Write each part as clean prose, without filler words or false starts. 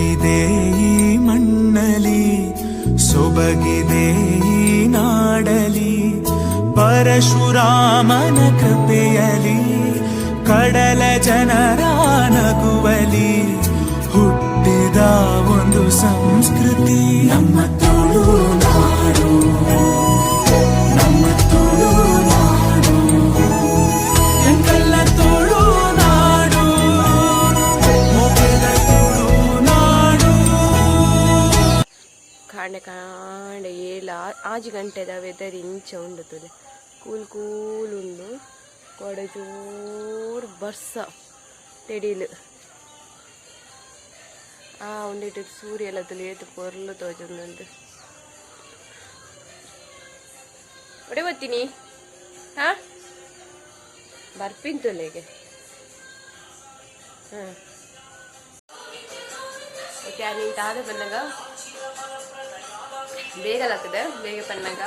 ಹುಟ್ಟಿದೆ ಈ ಮಣ್ಣಲಿ ಸೊಬಗಿದೆ ಈ ನಾಡಲಿ ಪರಶುರಾಮನ ಕೃಪೆಯಲಿ ಕಡಲ ಜನರ ನಗುವಲಿ ಹುಟ್ಟಿದ ಒಂದು ಸಂಸ್ಕೃತಿ ನಮ್ಮ ತುಳುನಾಡು ನಮ್ಮ ತುಳುನಾಡು ಎಂಕಲ್ಲ ತುಳುನಾಡು ಮೊಗದ ತುಳುನಾಡು ಕಾಂಡೆ ಕಾಂಡೆ ಏಳ 5 ಗಂಟೆದ ವೆದರ್ ಇಂಚ ಉಂಡುತ್ತದೆ ಕೂಲ್ ಕೂಲ್ ಉಂಡು ಕೊಡೆ ಜೋರು ಬರ್ಸ ತೆಡಿಲು ಉಂಡಿಟ್ಟು ಸೂರ್ಯ ಎಲ್ಲ ತುಳಿಯತ್ತು ಪೊರ್ಲು ತೋಜೊಂದುಂಡು ಒಡೆ ಬರ್ತೀನಿ ಬರ್ಪಿಂತುಲೆಗೆ ಓಕೆ ನೀನು ತಾದ ಬಂದಾಗ ಬೇಗ ಲಾಕದೆ ಬೇಗ ಪನ್ನಾಗ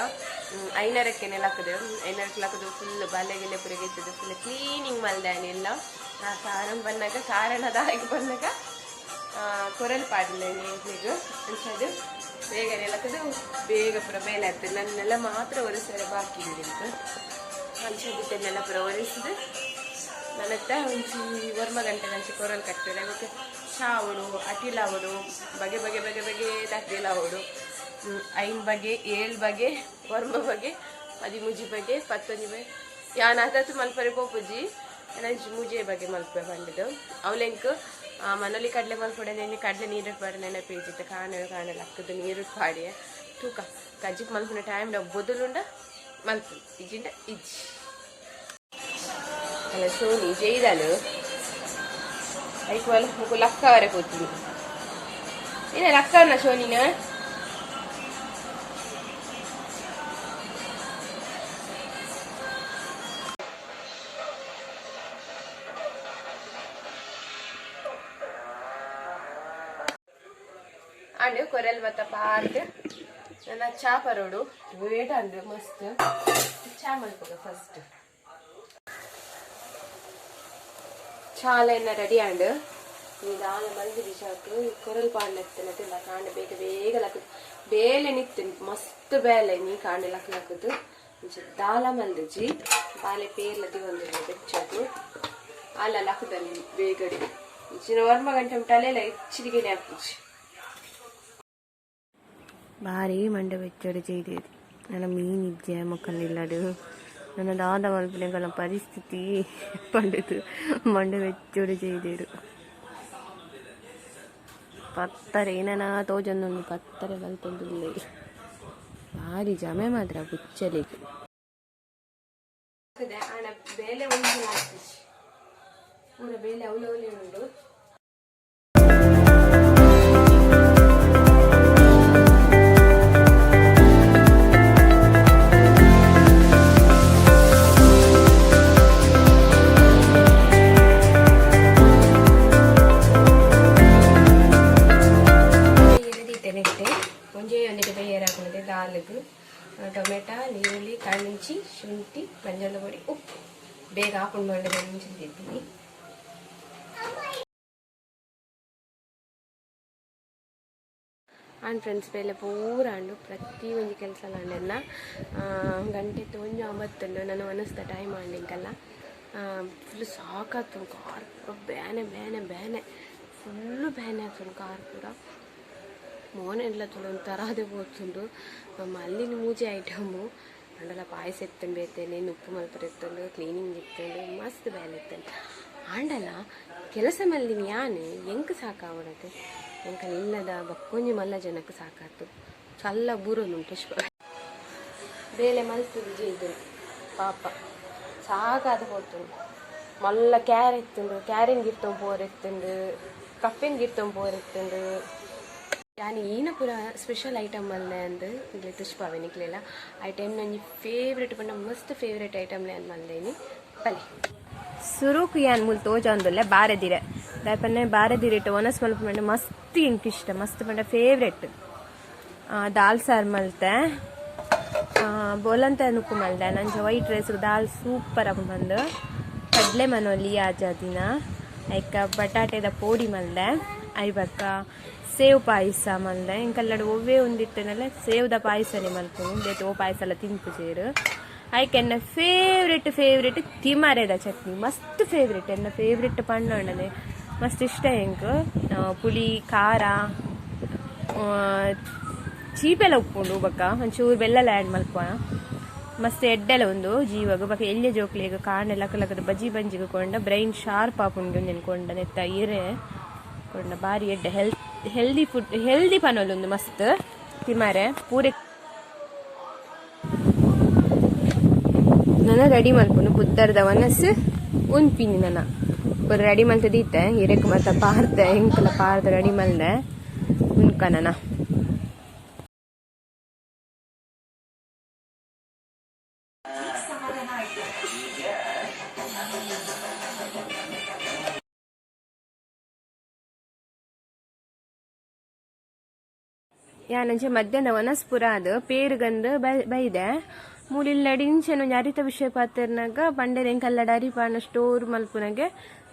5:30ಕ್ಕೆ ಲಾಕದೆ 5:30ಕ್ಕೆ ಲಾಕದು ಫುಲ್ ಬಾಲ್ಯಗೆಲ್ಲ ಪುರಗೈತದೆ ಫುಲ್ ಕ್ಲೀನಿಂಗ್ ಮಲ್ದಾನೆ ಎಲ್ಲ ಕಾರಣ ಬಂದಾಗ ಕಾರಣದಾಗಿ ಬಂದಾಗ ಕೊರಲ್ ಪಾಡಿಲ್ಲ ನೀರಿಗೆ ಅಂಚದು ಬೇಗನೆ ಲಾಕದು ಬೇಗ ಪುರ ಮೇಲೆ ಆಗ್ತದೆ ನನ್ನೆಲ್ಲ ಮಾತ್ರ ಒರೆಸರೆ ಬಾಕಿ ಹಿಡಿತು ಅಂಚದಿದ್ದನ್ನೆಲ್ಲ ಪುರ ಒರೆಸಿದು ನನ್ನತ್ತ ಒಂಚಿ ವರ್ಮ ಗಂಟೆ ನಂಚಿ ಕೊರಲ್ ಕಟ್ತಾರೆ ಮತ್ತು ಶಾವಡು ಅಟಿಲಾವಡು ಬಗೆ ಬಗೆ ಬಗೆ ಬಗೆ ಅಟಿಲಾವಡು 5 ಬಗೆ 7 ಬಗೆ ವರ್ಮ ಬಗೆ 10 ಬಗೆ 11 ಬಗೆ ಯಾನ್ ಹತ್ತು ಮಲ್ಪರೆ ಪೋಪುಜಿ ನಂಚಿ ಮುಜೆ ಬಗೆ ಮಲ್ಪೆ ಬಂದಿದ್ದು ಅವಲೆಂಕ್ ಮನೇಲಿ ಕಡಲೆ ಮಲ್ಪಡೆ ನೆನೆ ಕಡಲೆ ನೀರು ಪಾಡಿ ನೆನೆ ಪೇಜಿತ್ತು ಕಾಣಲ್ಲ ಅಕ್ಕದು ನೀರು ಪಾಡಿ ತೂಕ ಕಜ್ಜಿಗೆ ಮಲ್ಪಿನ ಟೈಮ್ ಬೊದಲುಂಡ ಮಲ್ಪು ಇಜಿಂಡ ಇಜ್ಜಿ ಅಲ್ಲ ಸೋನಿ ಜೈದಾಲು ಐಕ್ ಮಲ್ ಮುಕ್ಕು ಲಕ್ಕ ವರೆ ಕೂತೀನಿ ಏನ ಲಕ್ಕನ ಸೋನಿನ ಅಂಡು ಕೊರಲ್ ಮತ್ತ ಪಾರ್ಟ್ ನನ್ನ ಚಾ ಪರೋಡು ವೇಟ್ ಅಂಡು ಮಸ್ತ್ ಚಾ ಮಲ್ಪಗ ಫಸ್ಟ್ ಚಾಲೆನ್ನ ರೆಡಿ ಅಂಡು ನೀದಾನ ಮಲ್ದಿರಿ ಚಾಕು ಕೊರಲ್ ಪಾಂಡ್ ಎತ್ತನತಿಲ್ಲ ಕಾಂಡ ಬೇಗ ಬೇಗ ಲಕ್ಕದು ಬೇಲೆ ನಿತ್ತು ಮಸ್ತ್ ಬೇಲೆ ನೀ ಕಾಂಡೆ ಲಕ್ಕದು ದಾಲ ಮಲ್ದಿಜಿ ಬಾಲೆ ಪೇರ್ಲ ದಿಗೊಂದು ಬೆಚ್ಚದು ಅಲ್ಲ ಲಕ್ಕದಲ್ಲಿ ಬೇಗಡಿ ಇಚ್ಚಿನ ವರ್ಮ ಗಂಟೆ ಟಲೆಲ್ಲ ಹೆಚ್ಚಿಗೆ ಹಾಕುಜಿ ಭಾರಿ ಮಂಡೆ ಬೆಚ್ಚಡು ചെയ്തത് ನನ್ನ ಮೀನಿದ್ದೆ ಮಕ್ಕಳಿಲ್ಲಡು ನನ್ನ ದಾದ ಮಲ್ಪನೆಗಳ ಪರಿಸ್ಥಿತಿ ಪಂಡಿತು ಮಂಡೆ ಬೆಚ್ಚಡು ചെയ്തರು ಪತ್ತರೆ ಏನನ ತೋಜೊಂದು ಪತ್ತರೆ ಬಲ್ತೊಂದಿಲ್ಲ ಭಾರಿ ಜಮೆ ಮಾತ್ರ ಬುಚ್ಚಲಿಗೆ ಬೇಲೆ ಒಂದು ಪೂರ ಬೇಲೆ ಅವಲವಲಿ ಉಂಡು ಟೊಮೆಟೊ ನೀರುಳ್ಳಿ ಕಾಳುಮೆಣಸಿ ಶುಂಠಿ ಮಂಜಾಳ ಪುಡಿ ಉಪ್ಪು ಬೇಗ ಹಾಕೊಂಡು ಮಾಡಿ ನೆನೆಸಿಟ್ಟಿದ್ದೀನಿ ಆ್ಯಂಡ್ ಫ್ರೆಂಡ್ಸ್ ಬೇಲೆ ಪೂರ ಅಂಡು ಪ್ರತಿ ಒಂದು ಕೆಲಸ ಅಂಡೆಲ್ಲ ಗಂಟೆ ತೊಂಜು 9 ನಾನು ಅನಿಸ್ದ ಟೈಮ್ ಆಂಡಿಂಕಲ್ಲ ಫುಲ್ ಸಾಕಾತು ಕಾರ್ ಪೂರ ಬ್ಯಾನೆ ಬ್ಯಾನೆ ಬ್ಯಾನೆ ಫುಲ್ಲು ಬ್ಯಾನೆ ಆಗ್ತದೆ ಕಾರ್ ಪೂರ ಮೋನೆಲ್ಲ ಒಂಥರ ಅದೇ ಹೋಗ್ತುಂಡು ಮಲ್ಲಿನ ಮೂಜೆ ಐಟಮು ಅಂಡಲ್ಲ ಪಾಯಸ ಎತ್ತಂಡು ಬೇತೇನೆ ಉಪ್ಪು ಮಲ್ಪರೆ ಎತ್ತಂಡು ಕ್ಲೀನಿಂಗ್ ಇತ್ತಂಡು ಮಸ್ತ್ ಬೇಲೆ ಇತ್ತಂಡು ಆಂಡಲ್ಲ ಕೆಲಸ ಮಲ್ಲಿನ ಯಾನೆ ಎಂಕ್ ಸಾಕಾವಡತೆ ಎಂಕಲ್ಲ ಇಲ್ಲದ ಬಕ್ಕೊಂಜಿ ಮಲ್ಲ ಜನಕ್ಕೆ ಸಾಕಾತು ಚಲ್ಲ ಬೂರೊಂದು ಪುಷ್ಪ ಬೇಲೆ ಮಲ್ಪುದು ಜೈದು ಪಾಪ ಸಾಕಾದ ಹೋಗ್ತುಂಡು ಮಲ್ಲ ಕ್ಯಾರ್ ಎತ್ತುಂಡು ಕ್ಯಾರಿಂಗ್ ಇರ್ತಂಡು ಪೋರ್ ಎತ್ತುಂಡು ಕಪ್ಪಿನ ಗಿರ್ತಂಡು ಪೋರ್ ಎತ್ತುಂಡು ಯಾನಿ ಈನ ಪೂರ ಸ್ಪೆಷಲ್ ಐಟಮ್ ಅಲ್ಲೇ ಅಂದು ಇಲ್ಲಿ ತುಷ್ಪಾವೆ ನಿಕ್ಲೆಲ್ಲ ಐಟಮ್ ನಂಗೆ ಫೇವ್ರೇಟ್ ಪಂಡ ಮಸ್ತ್ ಫೇವ್ರೇಟ್ ಐಟಮ್ಲೆ ಅಂದ್ ಮಲ್ದೇನಿ ಪಲ್ಲೆ ಸುರುಕು ಯಾನ್ ಮುಲ್ ತೋಜಂದುಲ್ಲೆ ಬಾರೆದಿರೆ ದಾಯಪನ್ನೆ ಬಾರೆದಿರಿಟ್ಟು ಒನಸ್ ಮಲ್ಪ ಮಂಡೆ ಮಸ್ತ್ ಇಂಕ್ ಇಷ್ಟ ಮಸ್ತ್ ಪಂಡ ಫೇವ್ರೇಟ್ ದಾಲ್ ಸಾರು ಮಲ್ತೆ ಬೋಲಂತ ನುಕ್ಕು ಮಲ್ದೆ ನಂಗೆ ವೈಟ್ ರೈಸ್ ದಾಲ್ ಸೂಪರ್ ಆಗಿ ಬಂದು ಕಡಲೆ ಮನೋಲಿ ಆಜಾದಿನ ಐಕ ಬಟಾಟೆದ ಪೋಡಿ ಮಲ್ದೆ ಐಬಕ್ಕ ಸೇವ್ ಪಾಯಸ ಮಲ್ದೆ ಇಂಕಲ್ಲಡು ಒವ್ವೇ ಒಂದಿಟ್ಟನಲ್ಲ ಸೇವ್ದ ಪಾಯಸನೇ ಮಲ್ಪುನು ಬೇತೆ ಓ ಪಾಯಸ ಎಲ್ಲ ತಿಂಪು ಸೇರು ಆಯ್ಕೆ ಎನ್ನ ಫೇವ್ರೆಟ್ ತಿಮರೆದ ಚಟ್ನಿ ಮಸ್ತ್ ಫೇವ್ರೆಟ್ ಎನ್ನ ಫೇವ್ರೆಟ್ ಪಂಡನೆ ಮಸ್ತ್ ಇಷ್ಟ ಹೆಂಗೆ ಪುಳಿ ಖಾರ ಚೀಪೆಲ್ಲ ಉಪ್ಪುಂಡು ಬಕ್ಕ ಒಂಚೂರು ಬೆಲ್ಲ ಆ್ಯಡ್ ಮಲ್ಪ ಮಸ್ತ್ ಎಡ್ಡೆಲ್ಲ ಒಂದು ಜೀವಾಗ ಬಕ್ಕ ಎಲ್ಲಿ ಜೋಕ್ಲಿಗೆ ಕಾಂಡೆ ಲಕ್ಕದ ಬಜ್ಜಿ ಬಂಜಿಗೆ ಕೊಂಡ ಬ್ರೈನ್ ಶಾರ್ಪ್ ಆಪುಂಡು ನೆನ್ಕೊಂಡ ನೆತ್ತ ಇರೆ ಕೊಂಡ ಬಾರಿ ಎಡ್ಡೆ ಹೆಲ್ದಿ ಫುಡ್ ಹೆಲ್ದಿ ಪನೊಂದು ಮಸ್ತ್ ತಿಮಾರೆ ಪೂರೆ ನನ್ನ ರೆಡಿ ಮಲ್ಪುನು ಬುದ್ಧರ್ದ ವನಸ್ ಉನ್ಪಿನಿ ನನ್ನ ಪೂರ ರೆಡಿ ಮಲ್ತದೀತೆ ಹಿರೇಕ್ ಮತ್ತ ಪಾರ್ದೆ ಹೆಂಕಲ ಪಾರ್ದ ರೆಡಿ ಮಲ್ದೆ ಉನ್ಕ ನನ್ನ ಯಾನಂಚೆ ಮಧ್ಯಾಹ್ನ ವನಸ್ಪುರ ಅದು ಪೇರುಗಂದು ಬೈದೆ ಮೂಲಿಲ್ಲಡಿ ಇಂಚೆನ ಒಂದು ಅರಿತ ವಿಷಯ ಪಾತ್ರನಾಗ ಬಂಡೇರ ಕಲ್ಲಡ ಅರಿಪಾನ ಸ್ಟೋರ್ ಮಲ್ಪುನಗೆ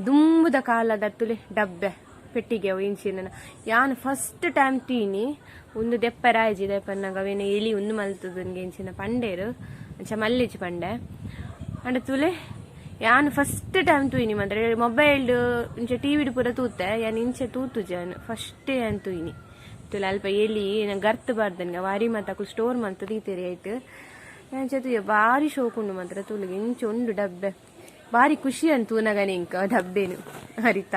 ದುಂಬುದ ಕಾಲದ ತುಲೆ ಡಬ್ಬೆ ಪೆಟ್ಟಿಗೆ ಅವು ಇಂಚಿನ ಯಾನು ಫಸ್ಟ್ ಟೈಮ್ ತೀನಿ ಒಂದು ದೆಪ್ಪರಾಯ್ಜಿ ದೆಪ್ಪನಾಗ ಅವೇನು ಎಲಿ ಒಂದು ಮಲ್ತದನ್ಗೆ ಇಂಚಿನ ಪಂಡೇರು ಅಂಚ ಮಲ್ಲಿಚಿ ಪಂಡೆ ಅಂಡ ತುಲೆ ಯಾನು ಫಸ್ಟ್ ಟೈಮ್ ತೂಯಿನಿ ಮಾತ್ರ ಮೊಬೈಲ್ ಇಂಚೆ ಟಿವಿಡ್ ಪೂರ ತೂತೆ ಯಾನು ಇಂಚೆ ತೂತು ಜಾನು ಫಸ್ಟೇ ಯಾನು ತೂಯಿನಿ ತುಲೆ ಅಲ್ಪ ಎಲಿ ನಂಗೆ ಗರ್ತ್ ಬಾರ್ದನ್ಗೆ ವಾರಿ ಮಾತಾಕು ಸ್ಟೋರ್ ಮಂತ ತೀತೇರಿ ಆಯ್ತು ಜೊತೆ ಭಾರಿ ಶೋಕುಂಡು ಮಾತ್ರ ತುಳಿಗೆ ಇಂಚೆ ಉಂಡು ಡಬ್ಬೆ ಭಾರಿ ಖುಷಿ ಅಂತು ನಗನೆ ಇಂಕ ಡಬ್ಬೆನು ಹರಿತ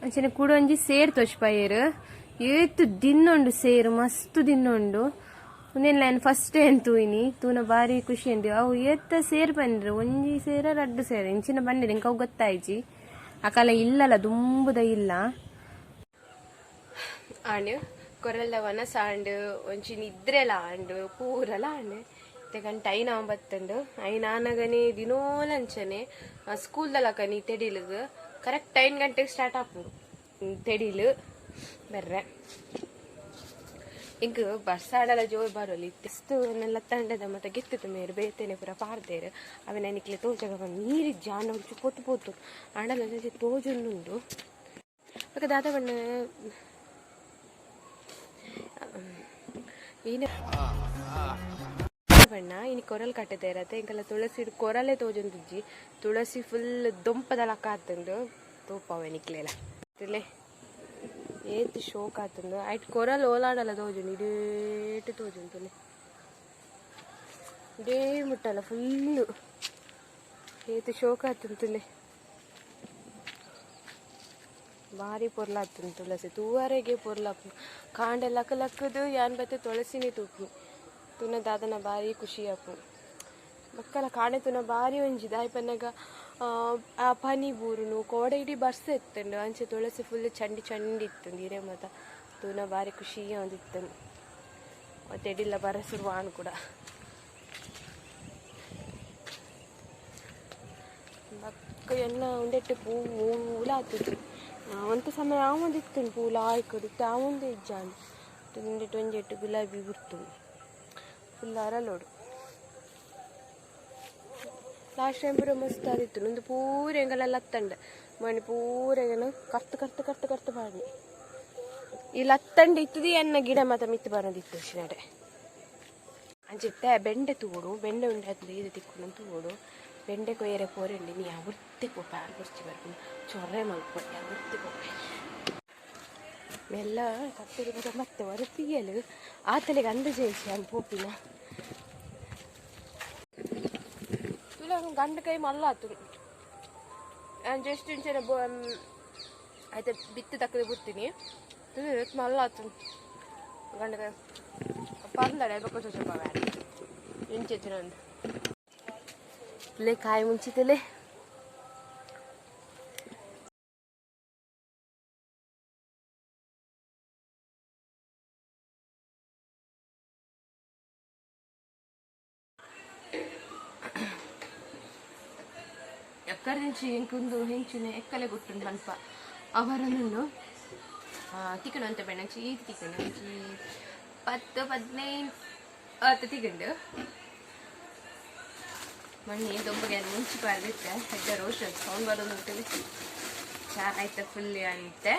ಅಂಚನೆ ಕೂಡ ಒಂಜಿ ಸೇರ್ ತೊಚ್ಪಯರು ಏತು ದಿನ್ನೊಂಡು ಸೇರು ಮಸ್ತ್ ದಿನ್ನೊಂಡು ಒಂದೇನು ನಾನು ಫಸ್ಟ್ ಏನು ತೂಯಿನಿ ತೂನ ಭಾರಿ ಖುಷಿ ಅಂತೀವಿ ಅವು ಏತ್ತ ಸೇರ್ ಬಂದ್ರು ಒಂಜಿ ಸೇರ ರಡ್ಡು ಸೇರ ಇಂಚಿನ ಬಂದಿದೆ ಇಂಕ ಅವು ಗೊತ್ತಾಯ್ಜಿ ಆ ಕಾಲ ಇಲ್ಲಲ್ಲ ದುಂಬುದ ಇಲ್ಲ ಆಂಡ್ ಕೊರಲ್ದ ವನಸ ಆಂಡ್ ಒಂಚಿ ನಿದ್ರೆಲ ಆಂಡ್ ಪೂರಲ ಆಂಡ್ ತೆಗಂಟ ಐನ ಬತ್ತಂಡು ಐನಾನಗನೆ ದಿನೋಲಂಚನೆ ಸ್ಕೂಲ್ದಲ್ಲಕನಿ ತೆಡಿಲಿಗೆ ಕರೆಕ್ಟ್ 9 ಗಂಟೆಗೆ ಸ್ಟಾರ್ಟ್ ಆಪುಂಡು ತೆಡಿಲು ಬರ್ರೆ ಇಂಕ ಬರ್ಸಾಡಲ ಜೋರ್ ಬರೋಲಿ ತೆಸ್ತು ನೆಲ್ಲ ತಂಡದ ಮತ್ತೆ ಗೆತ್ತದ ಮೇರು ಬೇತೇನೆ ಪೂರ ಪಾರ್ದೇರು ಅವನ ನಿಕ್ಲೆ ತೋಜಗ ಬಂದು ನೀರಿ ಜಾನ ಪೊತ್ತು ಪೋತು ಅಣ್ಣಲ ತೋಜುಂಡು ಅಕ್ಕ ದಾದ ಬಣ್ಣ ಬಣ್ಣ ಇನ್ನು ಕೊರಲ್ ಕಟ್ಟದೆ ಇರತ್ತೆ ಇಂಕಲ್ಲ ತುಳಸಿ ಕೊರಲೆ ತೋಜೊಂದುಜ್ಜಿ ತುಳಸಿ ಫುಲ್ ದೊಂಪದಲ್ಲ ಕಾತಂಡು ತೂಪವೆ ನಿಕ್ಲೆಲ್ಲ ತಿಳ್ಳೆ ಏತ್ ಶೋಕ್ ಆತಂದು ಆಯ್ತು ಕೊರಲ್ ಓಲಾಡಲ್ಲ ತೋಜುಂಡು ಇಡೇಟ್ ತೋಜುಂಟು ಇಡೇ ಮುಟ್ಟಲ್ಲ ಫುಲ್ಲು ಏತ್ ಶೋಕ್ ಆತಂತುಲೆ ಭಾರಿ ಪೊರ್ಲಾಗ್ತದೆ ತುಳಸಿ ತೂವರೆಗೆ ಪೊರ್ಲಾಪು ಕಾಂಡೆ ಲಕ್ಕದು ಯಾನ್ ಬತ್ತೆ ತುಳಸಿನಿ ತೂಪು ತುನ ದಾದನ ಭಾರಿ ಖುಷಿ ಆಪು ಮಕ್ಕಳ ಕಾಣೆ ತುನ ಭಾರಿ ಒಂಜಿದ ಆಯ್ಪನ್ನಾಗ ಆ ಪನಿ ಬೂರುನು ಕೋಡೆ ಇಡೀ ಬರ್ಸ ಎತ್ತಂಡು ಅಂಚೆ ತುಳಸಿ ಫುಲ್ ಚಂಡಿ ಇತ್ತಂದು ಹಿರೇ ಮತ ತುನ ಭಾರಿ ಖುಷಿ ಒಂದಿತ್ತಂದು ಮತ್ತೆ ಎಡಿಲ್ಲ ಬರಸುರುವಾನು ಕೂಡ ಬಕ್ಕ ಎಲ್ಲ ಒಂದೆಟ್ಟು ಪೂಲ ಆಗ್ತಿತ್ತು ಅಂತ ಸಮಯ ಆವಂದಿತ್ತು ಪೂಲ ಆಯ್ಕಡಿತ್ತು ಆವಂದೇ ಇಜ್ಜಾನು ಒಂದೆಟ್ಟು ಒಂಜೆಟ್ಟು ಗುಲಾಬಿ ಗುರ್ತು ಫುಲ್ ಅರಲೋಡು ಲಾಸ್ಟ್ ಟೈಮ್ ಪೂರ ಮಸ್ತ್ ಆದಿತ್ತು ಒಂದು ಪೂರ ಎಂಗಲೆಲ್ಲ ಹತ್ತಂಡ ಮಣಿ ಪೂರ ಏನು ಕರ್ತು ಮಾಡಿ ಇಲ್ಲಿ ಹತ್ತಂಡು ಇತ್ತದಿ ಎನ್ನ ಗಿಡ ಮಾತ್ರ ಮಿತ್ತು ಬರೋದಿತ್ತು ಶಿನಡೆ ಅಂಚಿಟ್ಟೆ ಬೆಂಡೆ ತೂಡು ಬೆಂಡೆ ಉಂಡೆ ಅದು ಇದು ತಿಕ್ಕೊಂಡು ತೂಡು ಬೆಂಡೆ ಕೊಯ್ಯರೆ ಪೋರೆಂಡಿ ನೀ ಅವೃತ್ತಿ ಪೋಪ ಗುರ್ಚಿ ಬರ್ಕೊಂಡು ಚೊರೆ ಮಲ್ಪೊಟ್ಟೆ ಅವೃತ್ತಿ ಪೋಪೆ ಮೆಲ್ಲ ಕತ್ತಿರಿದ ಮತ್ತೆ ಹೊರತಿಯಲು ಆತಲೆಗೆ ಅಂದ ಜಯಿಸಿ ಅಲ್ಲಿ ಪೋಪಿನ ತುಲ ಗಂಡ ಕೈ ಮಲ್ಲಾತು ನಾನು ಜಸ್ಟ್ ಇಂಚೆನ ಆಯ್ತು ಬಿತ್ತು ತಕ್ಕದೆ ಬಿಡ್ತೀನಿ ಮಲ್ಲಾತು ಗಂಡ ಕೈ ಪಂದಡೆ ಬೊಕ್ಕ ಸ್ವಲ್ಪ ಬೇಡ ಇಂಚೆಚ್ಚಿನ ಒಂದು ತುಲೆ ಕಾಯಿ ಮುಂಚಿತಲೆ ಎಕ್ಕರಿಂಚಿ ಇಂಕೊಂದು ಹೆಂಚಿನ ಎಕ್ಕಲೆ ಗುಟ್ಟುಂಡು ಸ್ವಲ್ಪ ಅವರನ್ನು ತಿಕ್ಕಣು ಅಂತ ಬೆಣ್ಣಂಚಿ ಈಗ ತಿಕ್ಕಣು 10-15 ತಿಕ್ಕಂಡು ಮಣ್ಣಿ ದೊಂಬಗೆ ಮುಂಚಿ ಪಾರ್ದಿತ್ತೆ ಹೆಡ್ಡ ರೋಷನ್ ಸೌಂಡ್ ಬರೋದು ಅಂತೇಳಿ ಆಯ್ತಾ ಫುಲ್ ಅಂತೆ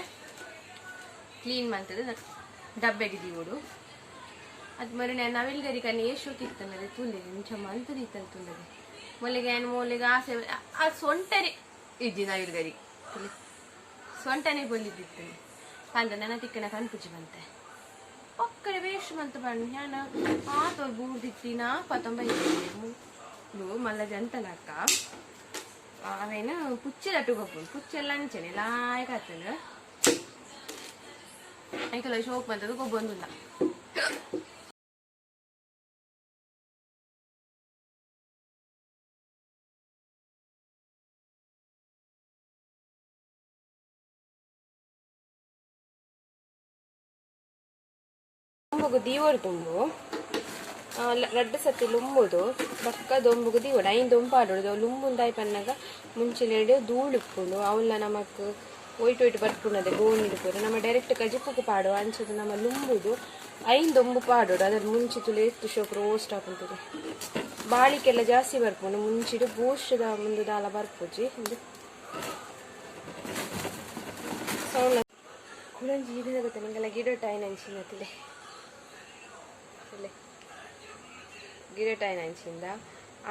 ಕ್ಲೀನ್ ಮಾಡ್ತದೆ ಡಬ್ಬೆಗೆ ದೀವೋಡು ಅದು ಮರಿ ನವಿಲ್ಗರಿ ಕಣ್ಣು ಎಷ್ಟು ತಿತ್ತನದೆ ತುಳಿದೆ ನಿಂಚ ಮಂತು ದೀತಲ್ ತುಳಿದೆ ಮೊಲಿಗೆ ಏನು ಮೂಲಿಗೆ ಆಸೆ ಅದು ಸೊಂಟನೆ ಇದ್ದಿ ನವಿಲ್ಗರಿ ಸೊಂಟನೆ ಬೊಲಿದ್ದಿತ್ತನೆ ಪಂದ ನನ್ನ ತಿಕ್ಕನ ಕನ್ಪುಜಿ ಬಂತೆ ಒಕ್ಕಡೆ ವೇಸ್ಟ್ ಮಂತು ಬಣ್ಣ ನಾನು ಆತೋರು ಬೂರ್ದಿತ್ತಿನ 19 ಮಲ್ಲ ಜಂತಲಕ್ಕ ಅವೇನು ಪುಚ್ಚೆಲ್ಲ ಗೊಬ್ಬರು ಪುಚ್ಚೆಲ್ಲ ಅಂಚನೆ ಲಾಯಕ ಆಗ್ತದೆ ಆಯ್ಕಲ್ಲ ಶೋಕ್ ಬಂತದ್ದು ಗೊಬ್ಬೊಂದಿಲ್ಲ ದೀವಡು ತುಂಬು ರಡ್ಡು ಸತಿ ಲುಂಬುದು ಬಕ್ಕ ದೊಂಬುಗು ದೀವಡು ಐನ್ ದೊಂಪಾಡುದು ಲುಂಬುಂದಾಯಿ ಪನ್ನಾಗ ಮುಂಚಿಲೆಡು ಧೂಳುಪ್ಪುಂಡು ಅವಲ್ಲ ನಮಕ್ ಒಯ್ಟು ಬರ್ಪುಣದೆ ಗೋಣಿಡ್ಪುಡು ನಮ್ಮ ಡೈರೆಕ್ಟ್ ಕಜಿಪ್ಪುಕು ಪಾಡು ಅಂಚದು ನಮ್ಮ ಲುಂಬುದು ಐನ್ ದೊಂಬು ಪಾಡೋಡು ಅದ್ರ ಮುಂಚಿತುಲು ಎಷ್ಟು ಶೋಕ್ ರೋಸ್ಟ್ ಹಾಕುಂತದೆ ಬಾಳಿಕೆಲ್ಲ ಜಾಸ್ತಿ ಬರ್ಪುಂಡು ಮುಂಚಿಡು ಗೋಷ್ಟದ ಮುಂದು ದಾಲ ಬರ್ಪುಜಿ ಸೌಂಡ್ ಕುಳಂಜಿ ಗಿಡದ ಗೊತ್ತ ನಿಂಗೆಲ್ಲ ಗಿಡ ಟೈನ್ ಅಂಚಿನತಿಲೆ ಗಿಡಟಾಯಿನ ಅಂಚಿಂದ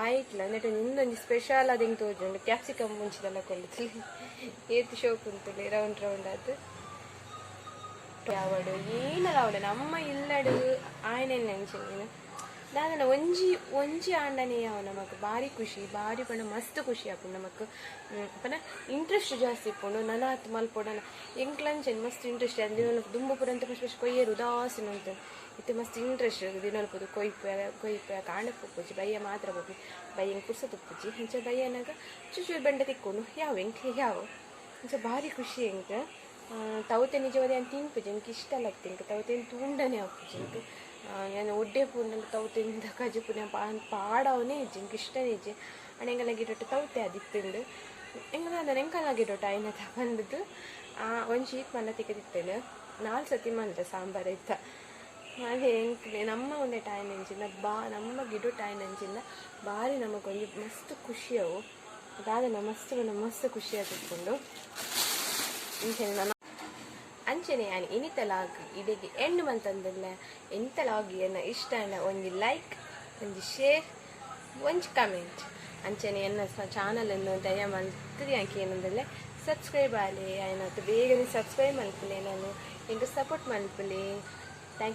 ಆಯ್ತಲ್ಲ ನೆಟ್ಟು ನಿಂದೊಂದು ಸ್ಪೆಷಲ್ ಅದು ಹಿಂಗೆ ತೋಜುಂಡು ಕ್ಯಾಪ್ಸಿಕಮ್ ಮುಂಚಿದೆಲ್ಲ ಕೊಲ್ಲಿತಿ ಏತು ಶೋಕ್ ಉಂಟು ರೌಂಡ್ ಅದು ಯಾವಡು ಏನಲ್ಲ ಅವಳು ನಮ್ಮ ಇಲ್ಲಡು ಆಯ್ನೇನು ಅಂಚಿನ ನಾನು ಒಂಜಿ ಆಂಡನೇ ಯಾವ ನಮಕ್ ಭಾರಿ ಖುಷಿ ಭಾರಿ ಪಣ ಮಸ್ತ್ ಖುಷಿ ಆಪುಂಡು ನಮಕ್ ಪನ ಇಂಟ್ರೆಸ್ಟ್ ಜಾಸ್ತಿ ಇಪ್ಪುಂಡು ನನಾತ್ ಮಲ್ಪೊಡನ ಎಂಕ್ಲಂಚನ್ ಮಸ್ತ್ ಇಂಟ್ರೆಸ್ಟ್ ದಿನ ದುಂಬು ಪುರಂತ ಫಸ್ಟ್ ಕೊಯ್ಯರು ಉದಾಸೀನ ಅಂತ ಇತ್ತು ಮಸ್ತ್ ಇಂಟ್ರೆಸ್ಟ್ ದಿನಲ್ಪದು ಕೊಯ್ಪ ಕಾಣಪ್ಪುಜಿ ಬಯ್ಯ ಮಾತ್ರ ಹೋಗಿ ಬಯ್ಯಂಗೆ ಪುರ್ಸತ್ತುಪ್ಪುಜಿ ಇಂಚ ಬಯ್ಯನಾಗ ಚೂಚೂರು ಬೆಂಡ ತಿಕ್ಕೊಂಡು ಯಾವ ಇಂಚ ಭಾರಿ ಖುಷಿ ಎಂಕ ತವತೆ ನಿಜವಾದ ಅಂತ ತಿನ್ಪುಜಿ ಎಂಕ್ ಇಷ್ಟ ಅಲ್ಲ ತಿಂಕ ತವತೆ ತುಂಡನೇ ಹಾಪುಜಿ ಎಂಕ್ ನಾನು ಒಡ್ಡೆ ಪೂರ್ಣ ತವತೆಂದ ಕಜಿ ಪುಣ್ಯ ಪಾಡವನೇ ಇಜ್ಜಿ ಎಂಕ್ ಇಷ್ಟನೇ ಇಜ್ಜಿ ಅಣೆಂಗಲ ಗಿಡಟ್ಟು ತವತೆ ಅದಿಪ್ಪುಂಡು ಎಂಗಲ ಎಂಕಲ ಗಿಡಟ್ಟು ಆಯ್ನ ತಗೊಂಡು ಒಂದು ಶೀಟ್ ಮಲ್ಲ ತಿಕ್ಕದಿತ್ತೇನೆ 4 ಸತಿ ಮಲ್ದ ಸಾಂಬಾರು ಇತ್ತ ಹಾಗೆ ಎಂಕ್ಲೆ ನಮ್ಮ ಒಂದೇ ಟೈಮ್ ಅಂಚಿಂದ ನಮ್ಮ ಗಿಡ ಟೈಮ್ ಅಂಚಿಂದ ಭಾರಿ ನಮಗೊಂದು ಮಸ್ತ್ ಖುಷಿಯವು ಅದಾದ ಮಸ್ತ್ ಖುಷಿ ಆಗಿಟ್ಕೊಂಡು ಅಂಚನೆ ನಾನು ಇನಿತಲಾಗಿ ಇದಕ್ಕೆ ಎಂಡು ಮಂತಂದಿಲ್ಲ ಎಂತಲಾಗಿ ಎನ್ನ ಇಷ್ಟ ಅಲ್ಲ ಒಂದು ಲೈಕ್ ಒಂದು ಶೇರ್ ಒಂದು ಕಮೆಂಟ್ ಅಂಚನೆ ಎನ್ನ ಚಾನಲನ್ನು ದಯ ಮಂತ್ರಿ ಅಂಕೆ ಏನಂದಲ್ಲೇ ಸಬ್ಸ್ಕ್ರೈಬ್ ಆಗಲಿ ಏನಾಯ್ತು ಬೇಗನೆ ಸಬ್ಸ್ಕ್ರೈಬ್ ಮಲ್ಪಲೆ ನಾನು ಹಿಂಗೆ ಸಪೋರ್ಟ್ ಮಲ್ಪಲೆ ಥ್ಯಾಂಕ್ ಯು.